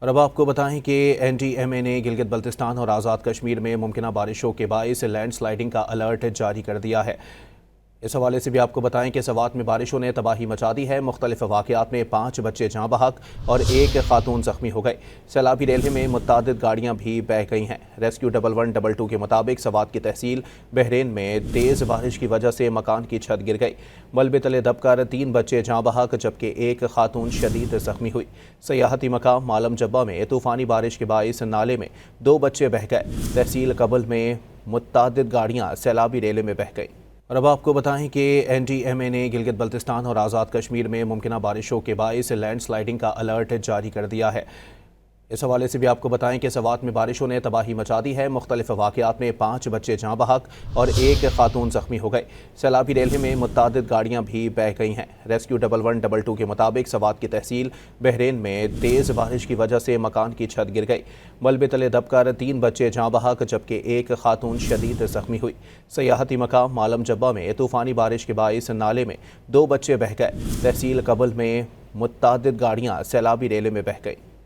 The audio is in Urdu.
اور اب آپ کو بتائیں کہ این ڈی ایم اے نے گلگت بلتستان اور آزاد کشمیر میں ممکنہ بارشوں کے باعث لینڈ سلائیڈنگ کا الرٹ جاری کر دیا ہے۔ اس حوالے سے بھی آپ کو بتائیں کہ سوات میں بارشوں نے تباہی مچا دی ہے۔ مختلف واقعات میں 5 بچے جاں بحق اور 1 خاتون زخمی ہو گئے۔ سیلابی ریلوے میں متعدد گاڑیاں بھی بہہ گئی ہیں۔ ریسکیو 1122 کے مطابق سوات کی تحصیل بحرین میں تیز بارش کی وجہ سے مکان کی چھت گر گئی۔ ملبے تلے دب کر 3 بچے جاں بحق جبکہ 1 خاتون شدید زخمی ہوئی۔ سیاحتی مقام مالم جبہ میں طوفانی بارش کے باعث نالے میں 2 بچے بہہ گئے۔ تحصیل کبل میں متعدد گاڑیاں سیلابی ریلوے میں بہہ گئیں۔ اور اب آپ کو بتائیں کہ این ڈی ایم اے نے گلگت بلتستان اور آزاد کشمیر میں ممکنہ بارشوں کے باعث لینڈ سلائیڈنگ کا الرٹ جاری کر دیا ہے۔ اس حوالے سے بھی آپ کو بتائیں کہ سوات میں بارشوں نے تباہی مچا دی ہے۔ مختلف واقعات میں 5 بچے جاں بحق اور 1 خاتون زخمی ہو گئے۔ سیلابی ریلوے میں متعدد گاڑیاں بھی بہہ گئی ہیں۔ ریسکیو 1122 کے مطابق سوات کی تحصیل بحرین میں تیز بارش کی وجہ سے مکان کی چھت گر گئی۔ ملبے تلے دب کر 3 بچے جاں بحق جبکہ 1 خاتون شدید زخمی ہوئی۔ سیاحتی مقام مالم جبہ میں طوفانی بارش کے باعث نالے میں 2 بچے بہہ گئے۔ تحصیل کبل میں متعدد گاڑیاں سیلابی ریلوے میں بہہ گئیں۔